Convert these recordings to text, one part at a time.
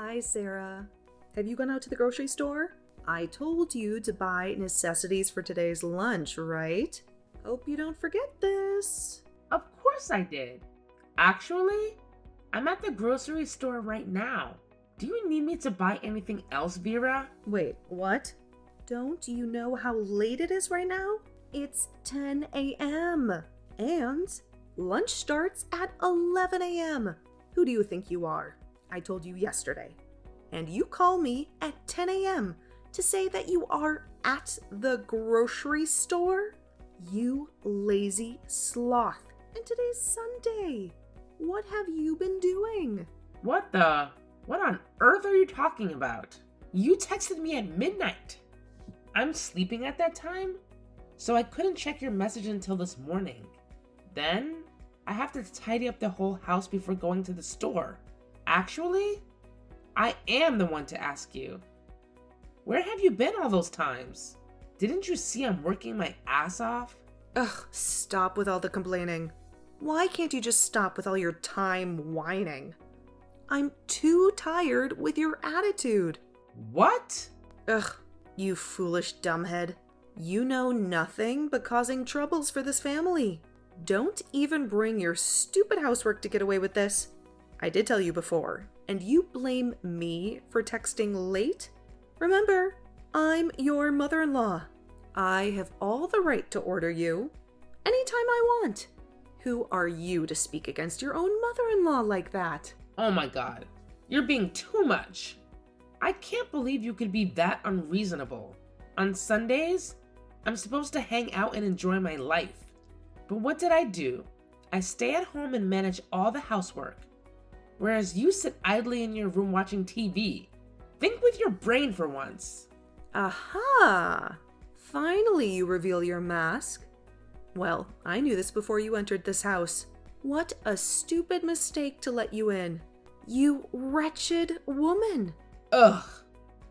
Hi, Sarah. Have you gone out to the grocery store? I told you to buy necessities for today's lunch, right? Hope you don't forget this. Of course I did. Actually, I'm at the grocery store right now. Do you need me to buy anything else, Vera? Wait, what? Don't you know how late it is right now? It's 10 a.m. And lunch starts at 11 a.m. Who do you think you are? I told you yesterday. And you call me at 10 a.m. to say that you are at the grocery store? You lazy sloth. And today's Sunday. What have you been doing? What on earth are you talking about? You texted me at midnight. I'm sleeping at that time, so I couldn't check your message until this morning. Then, I have to tidy up the whole house before going to the store. Actually, I am the one to ask you. Where have you been all those times? Didn't you see I'm working my ass off? Ugh, stop with all the complaining. Why can't you just stop with all your time whining? I'm too tired with your attitude. What? Ugh, you foolish dumbhead. You know nothing but causing troubles for this family. Don't even bring your stupid housework to get away with this. I did tell you before, and you blame me for texting late? Remember, I'm your mother-in-law. I have all the right to order you anytime I want. Who are you to speak against your own mother-in-law like that? Oh my god, you're being too much. I can't believe you could be that unreasonable. On Sundays, I'm supposed to hang out and enjoy my life. But what did I do? I stay at home and manage all the housework, whereas you sit idly in your room watching TV. Think with your brain for once. Aha! Finally you reveal your mask. Well, I knew this before you entered this house. What a stupid mistake to let you in. You wretched woman. Ugh,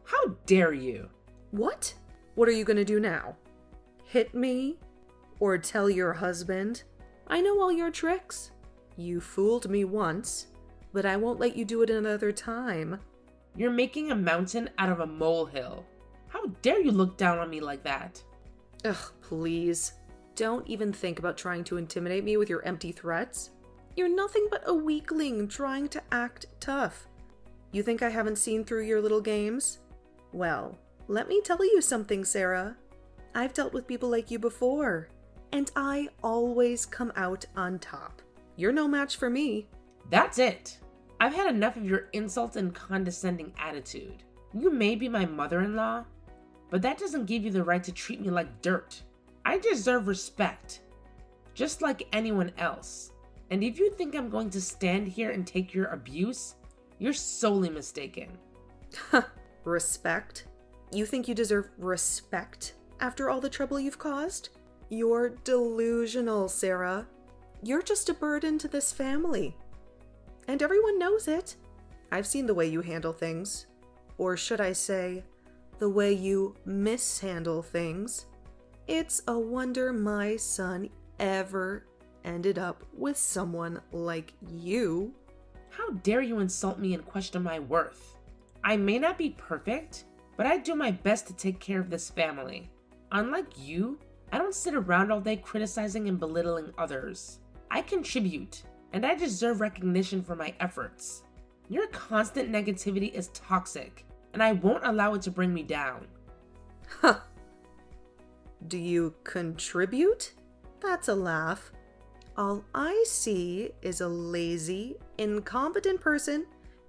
how dare you? What? What are you gonna do now? Hit me? Or tell your husband? I know all your tricks. You fooled me once, but I won't let you do it another time. You're making a mountain out of a molehill. How dare you look down on me like that? Ugh, please. Don't even think about trying to intimidate me with your empty threats. You're nothing but a weakling trying to act tough. You think I haven't seen through your little games? Well, let me tell you something, Sarah. I've dealt with people like you before, and I always come out on top. You're no match for me. That's it. I've had enough of your insult and condescending attitude. You may be my mother-in-law, but that doesn't give you the right to treat me like dirt. I deserve respect, just like anyone else. And if you think I'm going to stand here and take your abuse, you're solely mistaken. Respect? You think you deserve respect after all the trouble you've caused? You're delusional, Sarah. You're just a burden to this family. And everyone knows it. I've seen the way you handle things. Or should I say, the way you mishandle things. It's a wonder my son ever ended up with someone like you. How dare you insult me and question my worth? I may not be perfect, but I do my best to take care of this family. Unlike you, I don't sit around all day criticizing and belittling others. I contribute, and I deserve recognition for my efforts. Your constant negativity is toxic, and I won't allow it to bring me down. Huh. Do you contribute? That's a laugh. All I see is a lazy, incompetent person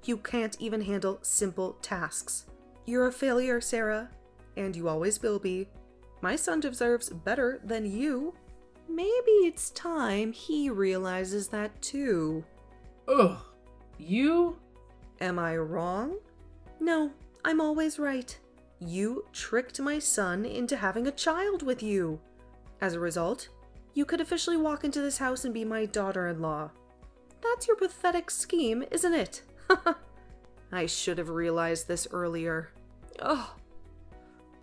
who can't even handle simple tasks. You're a failure, Sarah, and you always will be. My son deserves better than you. Maybe it's time he realizes that too. Ugh, you? Am I wrong? No, I'm always right. You tricked my son into having a child with you. As a result, you could officially walk into this house and be my daughter-in-law. That's your pathetic scheme, isn't it? I should have realized this earlier. Oh,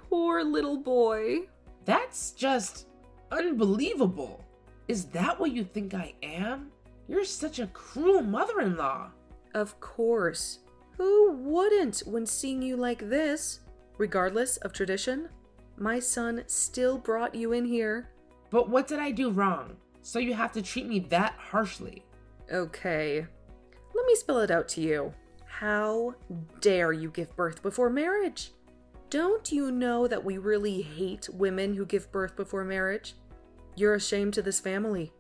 poor little boy. That's just unbelievable. Is that what you think I am? You're such a cruel mother-in-law. Of course. Who wouldn't when seeing you like this? Regardless of tradition, my son still brought you in here. But what did I do wrong? So you have to treat me that harshly? Okay, let me spell it out to you. How dare you give birth before marriage? Don't you know that we really hate women who give birth before marriage? You're a shame to this family.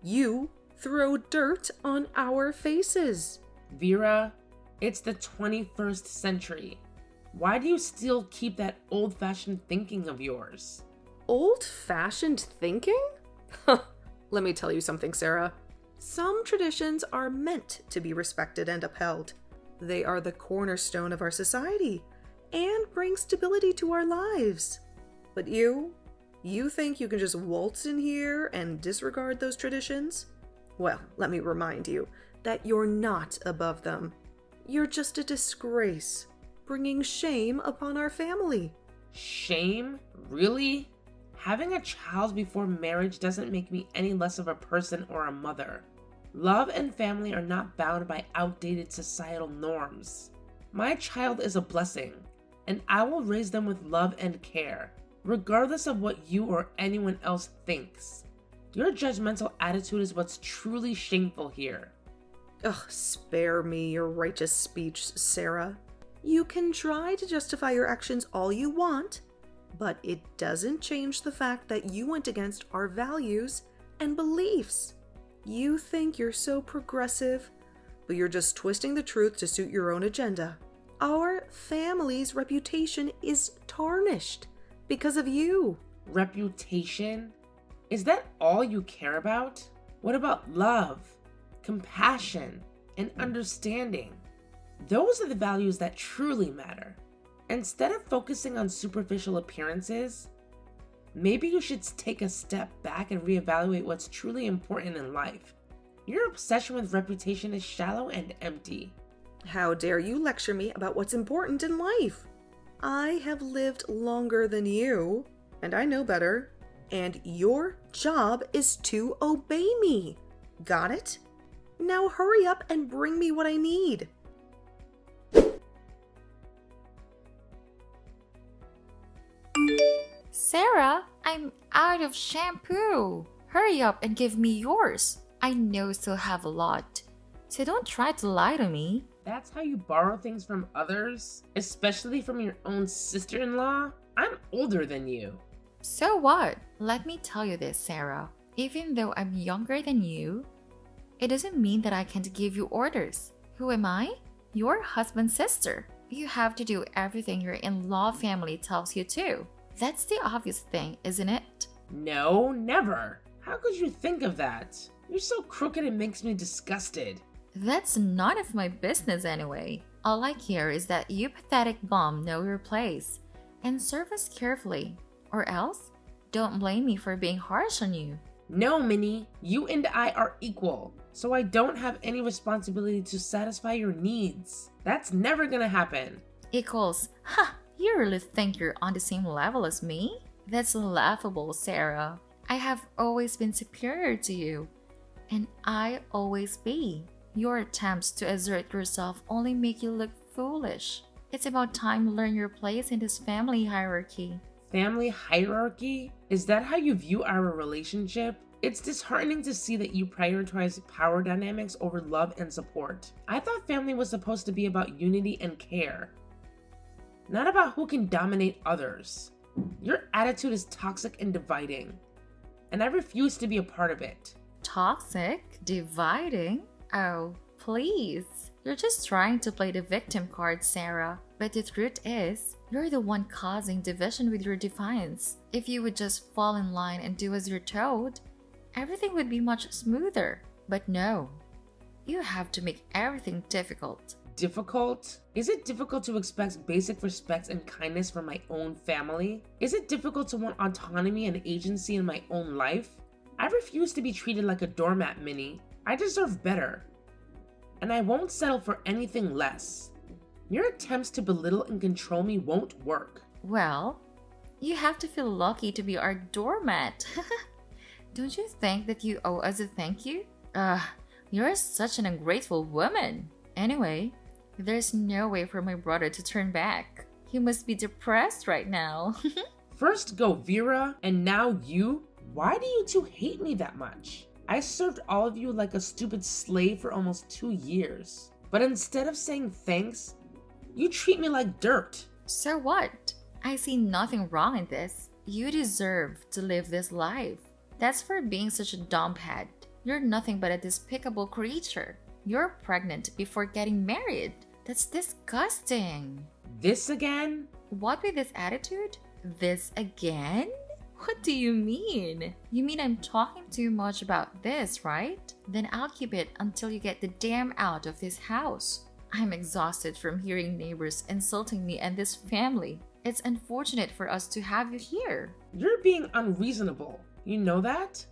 You throw dirt on our faces. Vera, it's the 21st century. Why do you still keep that old-fashioned thinking of yours? Old-fashioned thinking? Let me tell you something, Sarah. Some traditions are meant to be respected and upheld. They are the cornerstone of our society and bring stability to our lives. But you think you can just waltz in here and disregard those traditions? Well, let me remind you that you're not above them. You're just a disgrace, bringing shame upon our family. Shame? Really? Having a child before marriage doesn't make me any less of a person or a mother. Love and family are not bound by outdated societal norms. My child is a blessing, and I will raise them with love and care, regardless of what you or anyone else thinks. Your judgmental attitude is what's truly shameful here. Ugh, spare me your righteous speech, Sarah. You can try to justify your actions all you want, but it doesn't change the fact that you went against our values and beliefs. You think you're so progressive, but you're just twisting the truth to suit your own agenda. Our family's reputation is tarnished because of you. Reputation? Is that all you care about? What about love, compassion, and understanding? Those are the values that truly matter. Instead of focusing on superficial appearances, maybe you should take a step back and reevaluate what's truly important in life. Your obsession with reputation is shallow and empty. How dare you lecture me about what's important in life? I have lived longer than you, and I know better. And your job is to obey me. Got it? Now hurry up and bring me what I need. Sarah, I'm out of shampoo. Hurry up and give me yours. I know you still have a lot, so don't try to lie to me. That's how you borrow things from others? Especially from your own sister-in-law? I'm older than you. So what? Let me tell you this, Sarah. Even though I'm younger than you, it doesn't mean that I can't give you orders. Who am I? Your husband's sister. You have to do everything your in-law family tells you to. That's the obvious thing, isn't it? No, never. How could you think of that? You're so crooked it makes me disgusted. That's none of my business anyway. All I care is that you pathetic bum know your place and serve us carefully. Or else, don't blame me for being harsh on you. No, Minnie, you and I are equal, so I don't have any responsibility to satisfy your needs. That's never gonna happen. Equals? Ha! You really think you're on the same level as me? That's laughable, Sarah. I have always been superior to you, and I always be. Your attempts to assert yourself only make you look foolish. It's about time you learn your place in this family hierarchy. Family hierarchy? Is that how you view our relationship? It's disheartening to see that you prioritize power dynamics over love and support. I thought family was supposed to be about unity and care, not about who can dominate others. Your attitude is toxic and dividing, and I refuse to be a part of it. Toxic? Dividing? Oh, please. You're just trying to play the victim card, Sarah. But the truth is, you're the one causing division with your defiance. If you would just fall in line and do as you're told, everything would be much smoother. But no, you have to make everything difficult. Difficult? Is it difficult to expect basic respect and kindness from my own family? Is it difficult to want autonomy and agency in my own life? I refuse to be treated like a doormat, Minnie. I deserve better. And I won't settle for anything less. Your attempts to belittle and control me won't work. Well, you have to feel lucky to be our doormat. Don't you think that you owe us a thank you? You're such an ungrateful woman. Anyway, There's no way for my brother to turn back. He must be depressed right now. First go Vera, and now you? Why do you two hate me that much? I served all of you like a stupid slave for almost 2 years. But instead of saying thanks, you treat me like dirt. So what? I see nothing wrong in this. You deserve to live this life. That's for being such a dumbhead. You're nothing but a despicable creature. You're pregnant before getting married. That's disgusting. This again? What with this attitude? This again? What do you mean? You mean I'm talking too much about this, right? Then I'll keep it until you get the damn out of this house. I'm exhausted from hearing neighbors insulting me and this family. It's unfortunate for us to have you here. You're being unreasonable. You know that?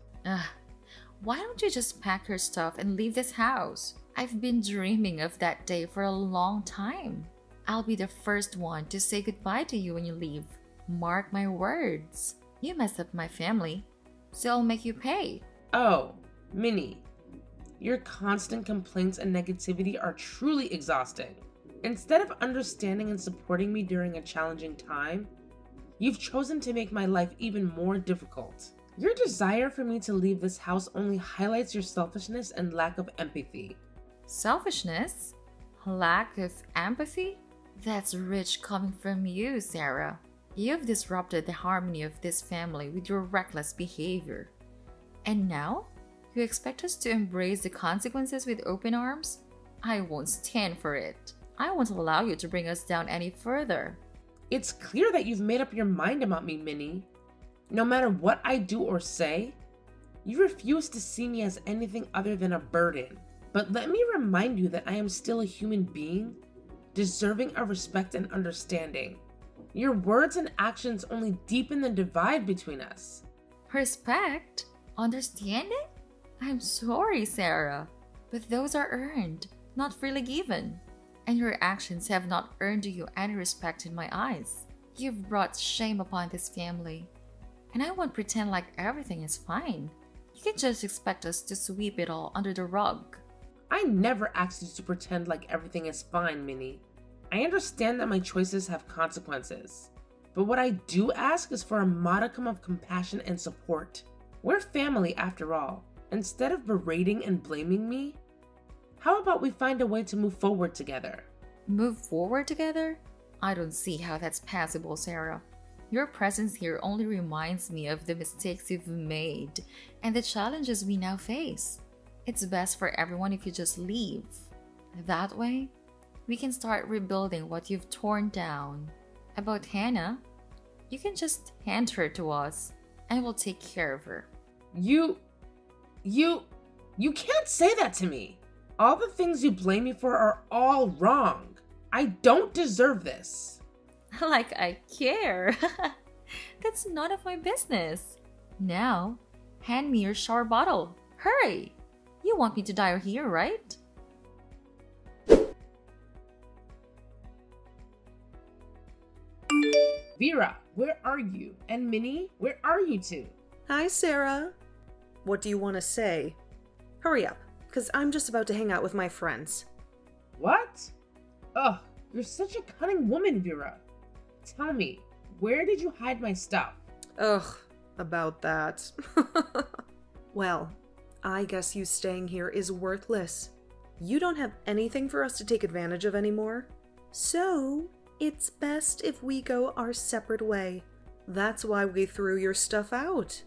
Why don't you just pack your stuff and leave this house? I've been dreaming of that day for a long time. I'll be the first one to say goodbye to you when you leave. Mark my words. You messed up my family, so I'll make you pay. Oh, Minnie, your constant complaints and negativity are truly exhausting. Instead of understanding and supporting me during a challenging time, you've chosen to make my life even more difficult. Your desire for me to leave this house only highlights your selfishness and lack of empathy. Selfishness? Lack of empathy? That's rich coming from you, Sarah. You've disrupted the harmony of this family with your reckless behavior. And now, you expect us to embrace the consequences with open arms? I won't stand for it. I won't allow you to bring us down any further. It's clear that you've made up your mind about me, Minnie. No matter what I do or say, you refuse to see me as anything other than a burden. But let me remind you that I am still a human being, deserving of respect and understanding. Your words and actions only deepen the divide between us. Respect? Understanding? I'm sorry, Sarah, but those are earned, not freely given. And your actions have not earned you any respect in my eyes. You've brought shame upon this family, and I won't pretend like everything is fine. You can just expect us to sweep it all under the rug. I never asked you to pretend like everything is fine, Minnie. I understand that my choices have consequences, but what I do ask is for a modicum of compassion and support. We're family after all. Instead of berating and blaming me, how about we find a way to move forward together? Move forward together? I don't see how that's possible, Sarah. Your presence here only reminds me of the mistakes you've made and the challenges we now face. It's best for everyone if you just leave. That way, we can start rebuilding what you've torn down. About Hannah, you can just hand her to us and we'll take care of her. You can't say that to me. All the things you blame me for are all wrong. I don't deserve this. Like I care. That's none of my business. Now, hand me your shower bottle. Hurry! You want me to die here, right? Vera, where are you? And Minnie, where are you two? Hi, Sarah. What do you want to say? Hurry up, because I'm just about to hang out with my friends. What? Ugh, you're such a cunning woman, Vera. Tell me, where did you hide my stuff? Ugh, about that. Well, I guess you staying here is worthless. You don't have anything for us to take advantage of anymore. So, it's best if we go our separate way. That's why we threw your stuff out.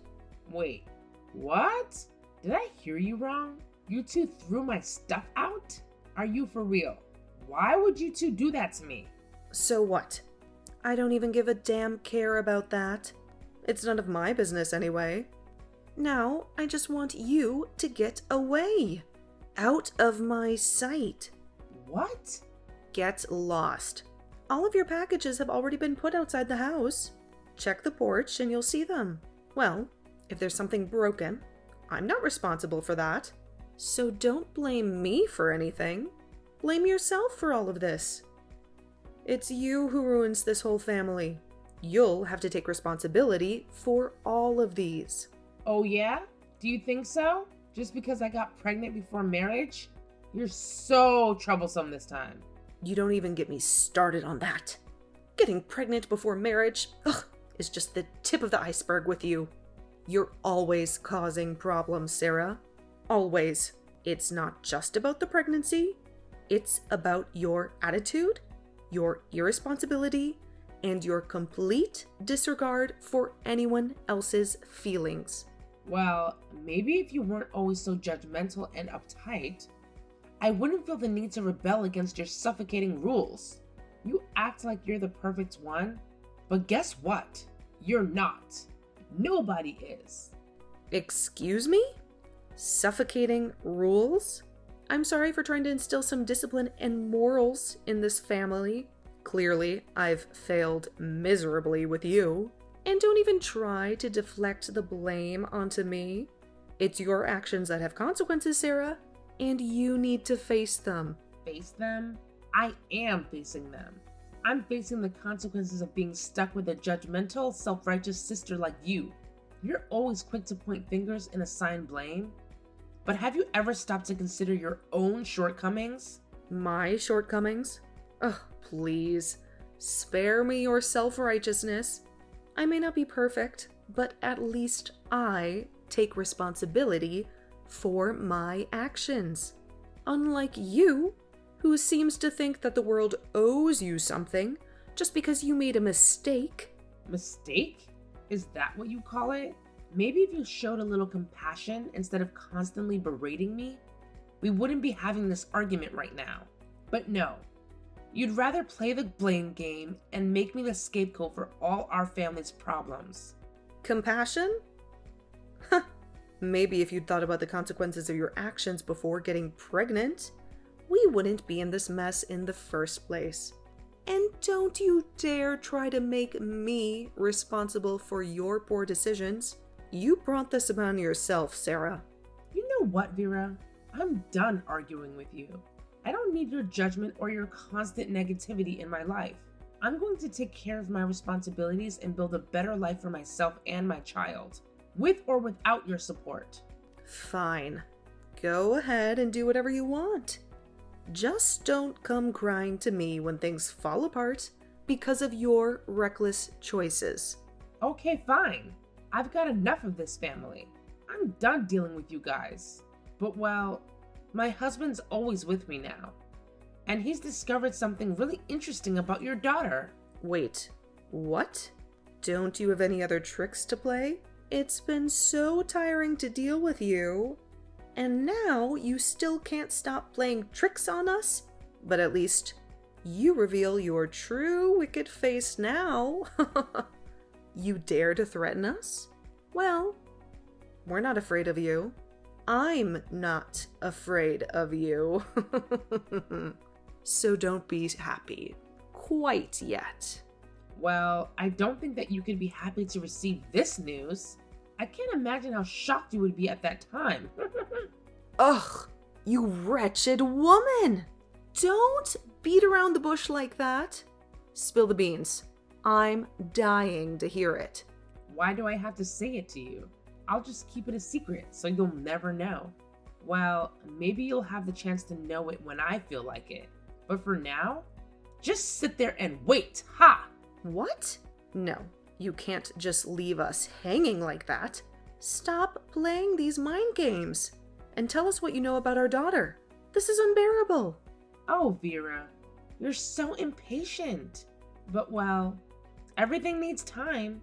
Wait, what? Did I hear you wrong? You two threw my stuff out? Are you for real? Why would you two do that to me? So what? I don't even give a damn care about that. It's none of my business anyway. Now, I just want you to get away. Out of my sight. What? Get lost. All of your packages have already been put outside the house. Check the porch and you'll see them. Well, if there's something broken, I'm not responsible for that. So don't blame me for anything. Blame yourself for all of this. It's you who ruins this whole family. You'll have to take responsibility for all of these. Oh yeah? Do you think so? Just because I got pregnant before marriage? You're so troublesome this time. You don't even get me started on that. Getting pregnant before marriage, is just the tip of the iceberg with you. You're always causing problems, Sarah. Always. It's not just about the pregnancy. It's about your attitude, your irresponsibility, and your complete disregard for anyone else's feelings. Well, maybe if you weren't always so judgmental and uptight, I wouldn't feel the need to rebel against your suffocating rules. You act like you're the perfect one, but guess what? You're not. Nobody is. Excuse me? Suffocating rules? I'm sorry for trying to instill some discipline and morals in this family. Clearly, I've failed miserably with you. And don't even try to deflect the blame onto me. It's your actions that have consequences, Sarah, and you need to face them. Face them? I am facing them. I'm facing the consequences of being stuck with a judgmental, self-righteous sister like you. You're always quick to point fingers and assign blame. But have you ever stopped to consider your own shortcomings? My shortcomings? Please. Spare me your self-righteousness. I may not be perfect, but at least I take responsibility for my actions. Unlike you, who seems to think that the world owes you something just because you made a mistake. Mistake? Is that what you call it? Maybe if you showed a little compassion instead of constantly berating me, we wouldn't be having this argument right now. But no, you'd rather play the blame game and make me the scapegoat for all our family's problems. Compassion? Maybe if you'd thought about the consequences of your actions before getting pregnant, we wouldn't be in this mess in the first place. And don't you dare try to make me responsible for your poor decisions. You brought this upon yourself, Sarah. You know what, Vera? I'm done arguing with you. I don't need your judgment or your constant negativity in my life. I'm going to take care of my responsibilities and build a better life for myself and my child, with or without your support. Fine. Go ahead and do whatever you want. Just don't come crying to me when things fall apart because of your reckless choices. Okay, fine. I've got enough of this family. I'm done dealing with you guys. But well, my husband's always with me now. And he's discovered something really interesting about your daughter. Wait, what? Don't you have any other tricks to play? It's been so tiring to deal with you. And now you still can't stop playing tricks on us? But at least you reveal your true wicked face now. You dare to threaten us? Well, we're not afraid of you. I'm not afraid of you. So don't be happy. Quite yet. Well, I don't think that you can be happy to receive this news. I can't imagine how shocked you would be at that time. Ugh, you wretched woman! Don't beat around the bush like that. Spill the beans. I'm dying to hear it. Why do I have to say it to you? I'll just keep it a secret so you'll never know. Well, maybe you'll have the chance to know it when I feel like it. But for now, just sit there and wait. Ha! What? No, you can't just leave us hanging like that. Stop playing these mind games and tell us what you know about our daughter. This is unbearable. Oh, Vera, you're so impatient. But well, everything needs time.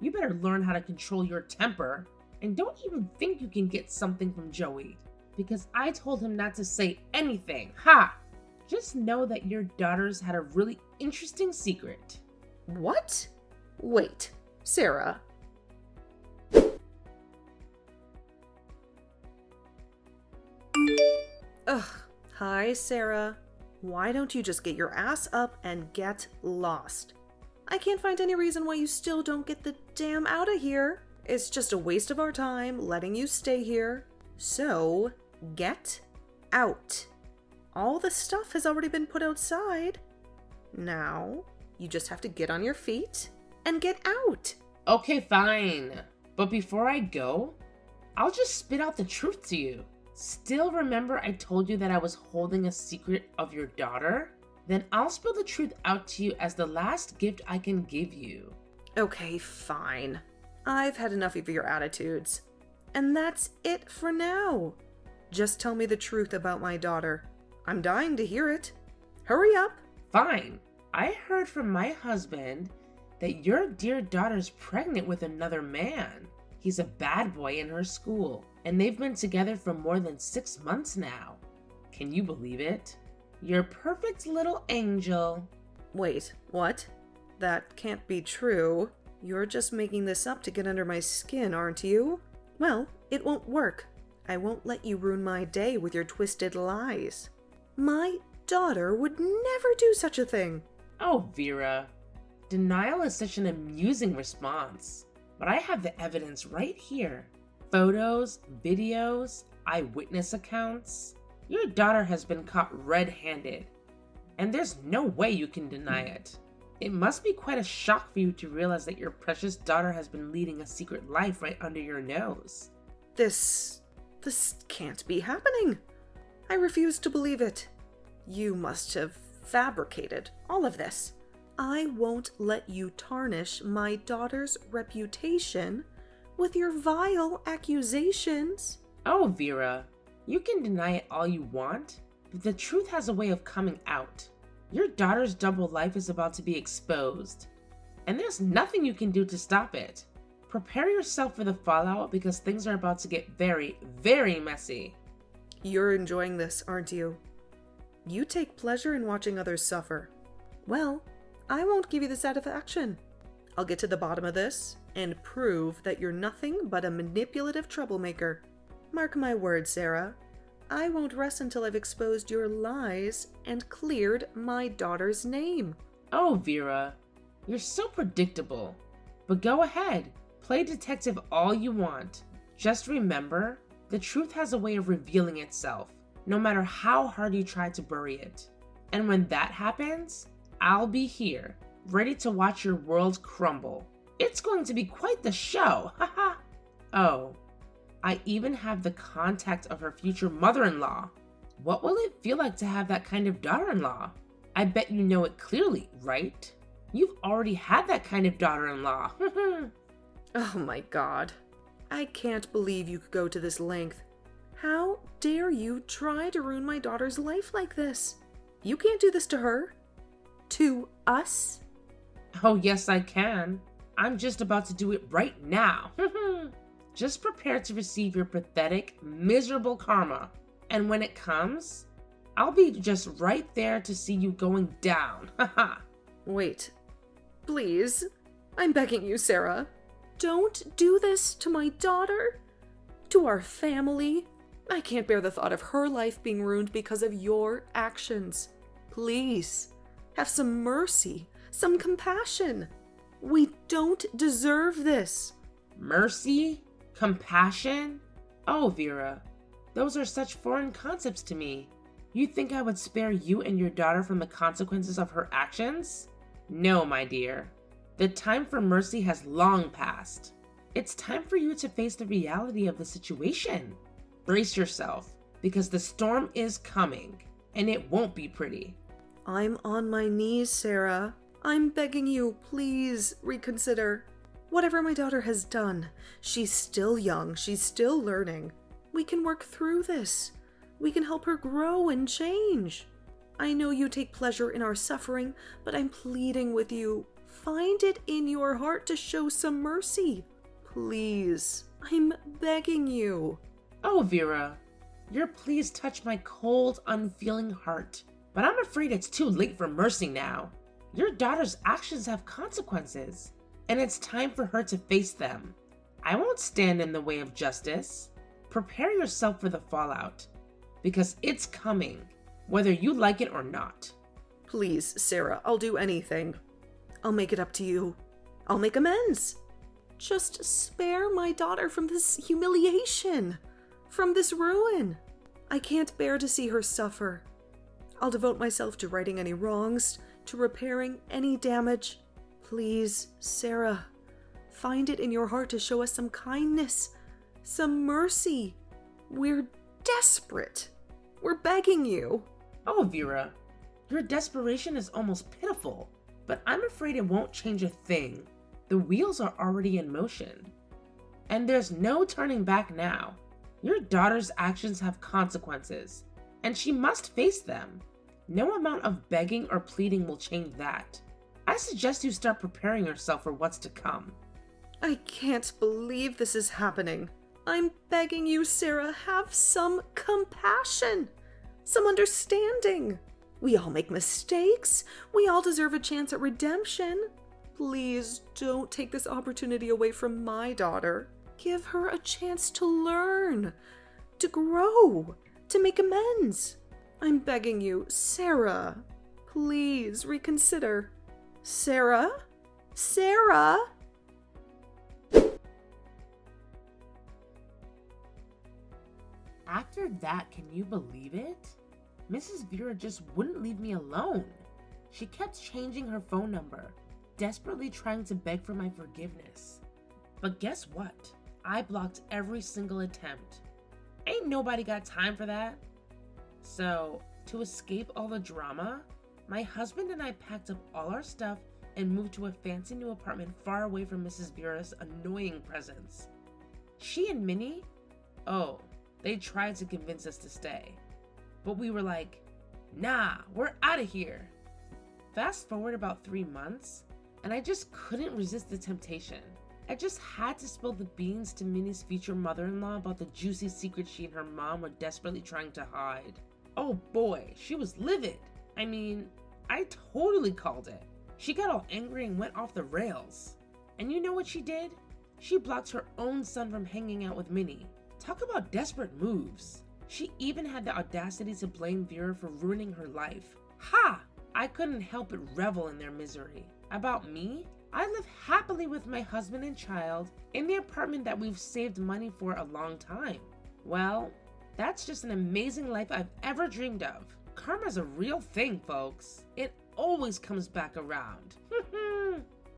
You better learn how to control your temper. And don't even think you can get something from Joey, because I told him not to say anything. Ha! Just know that your daughter's had a really interesting secret. What? Wait, Sarah. Ugh. Hi, Sarah. Why don't you just get your ass up and get lost? I can't find any reason why you still don't get the damn out of here. It's just a waste of our time letting you stay here. So, get out. All the stuff has already been put outside. Now, you just have to get on your feet and get out. Okay, fine. But before I go, I'll just spit out the truth to you. Still remember I told you that I was holding a secret of your daughter? then I'll spill the truth out to you as the last gift I can give you. Okay, fine. I've had enough of your attitudes. And that's it for now. Just tell me the truth about my daughter. I'm dying to hear it. Hurry up. Fine. I heard from my husband that your dear daughter's pregnant with another man. He's a bad boy in her school, and they've been together for more than 6 months now. Can you believe it? Your perfect little angel. Wait, what? That can't be true. You're just making this up to get under my skin, aren't you? Well, it won't work. I won't let you ruin my day with your twisted lies. My daughter would never do such a thing. Oh, Vera. Denial is such an amusing response. But I have the evidence right here. Photos, videos, eyewitness accounts. Your daughter has been caught red-handed, and there's no way you can deny it. It must be quite a shock for you to realize that your precious daughter has been leading a secret life right under your nose. This can't be happening. I refuse to believe it. You must have fabricated all of this. I won't let you tarnish my daughter's reputation with your vile accusations. Oh, Vera, you can deny it all you want, but the truth has a way of coming out. Your daughter's double life is about to be exposed, and there's nothing you can do to stop it. Prepare yourself for the fallout because things are about to get very, very messy. You're enjoying this, aren't you? You take pleasure in watching others suffer. Well, I won't give you the satisfaction. I'll get to the bottom of this and prove that you're nothing but a manipulative troublemaker. Mark my words, Sarah. I won't rest until I've exposed your lies and cleared my daughter's name. Oh, Vera, you're so predictable. But go ahead, play detective all you want. Just remember, the truth has a way of revealing itself, no matter how hard you try to bury it. And when that happens, I'll be here, ready to watch your world crumble. It's going to be quite the show, haha. Oh, I even have the contact of her future mother-in-law. What will it feel like to have that kind of daughter-in-law? I bet you know it clearly, right? You've already had that kind of daughter-in-law. Oh my god. I can't believe you could go to this length. How dare you try to ruin my daughter's life like this? You can't do this to her. To us? Oh, yes, I can. I'm just about to do it right now. Just prepare to receive your pathetic, miserable karma. And when it comes, I'll be just right there to see you going down. Wait. Please. I'm begging you, Sarah. Don't do this to my daughter. To our family. I can't bear the thought of her life being ruined because of your actions. Please. Have some mercy, some compassion. We don't deserve this. Mercy? Compassion? Oh, Vera, those are such foreign concepts to me. You think I would spare you and your daughter from the consequences of her actions? No, my dear. The time for mercy has long passed. It's time for you to face the reality of the situation. Brace yourself, because the storm is coming, and it won't be pretty. I'm on my knees, Sarah. I'm begging you, please reconsider. Whatever my daughter has done, she's still young, she's still learning. We can work through this. We can help her grow and change. I know you take pleasure in our suffering, but I'm pleading with you. Find it in your heart to show some mercy. Please, I'm begging you. Oh, Vera, your pleas touch my cold, unfeeling heart. But I'm afraid it's too late for mercy now. Your daughter's actions have consequences, and it's time for her to face them. I won't stand in the way of justice. Prepare yourself for the fallout, because it's coming, whether you like it or not. Please, Sarah, I'll do anything. I'll make it up to you. I'll make amends. Just spare my daughter from this humiliation, from this ruin. I can't bear to see her suffer. I'll devote myself to righting any wrongs, to repairing any damage. Please, Sarah, find it in your heart to show us some kindness, some mercy. We're desperate. We're begging you. Oh, Vera, Your desperation is almost pitiful, but I'm afraid it won't change a thing. The wheels are already in motion. And there's no turning back now. Your daughter's actions have consequences, and she must face them. No amount of begging or pleading will change that. I suggest you start preparing yourself for what's to come. I can't believe this is happening. I'm begging you, Sarah, have some compassion, some understanding. We all make mistakes. We all deserve a chance at redemption. Please don't take this opportunity away from my daughter. Give her a chance to learn, to grow, to make amends. I'm begging you, Sarah, please reconsider. Sarah? Sarah? After that, can you believe it? Mrs. Vera just wouldn't leave me alone. She kept changing her phone number, desperately trying to beg for my forgiveness. But guess what? I blocked every single attempt. Ain't nobody got time for that. So, to escape all the drama, my husband and I packed up all our stuff and moved to a fancy new apartment far away from Mrs. Vera's annoying presence. She and Minnie, they tried to convince us to stay. But we were like, nah, we're out of here. Fast forward about 3 months, and I just couldn't resist the temptation. I just had to spill the beans to Minnie's future mother-in-law about the juicy secret she and her mom were desperately trying to hide. Oh boy, she was livid. I mean, I totally called it. She got all angry and went off the rails. And you know what she did? She blocked her own son from hanging out with Minnie. Talk about desperate moves. She even had the audacity to blame Vera for ruining her life. Ha! I couldn't help but revel in their misery. About me? I live happily with my husband and child in the apartment that we've saved money for a long time. Well, that's just an amazing life I've ever dreamed of. Karma's a real thing, folks. It always comes back around.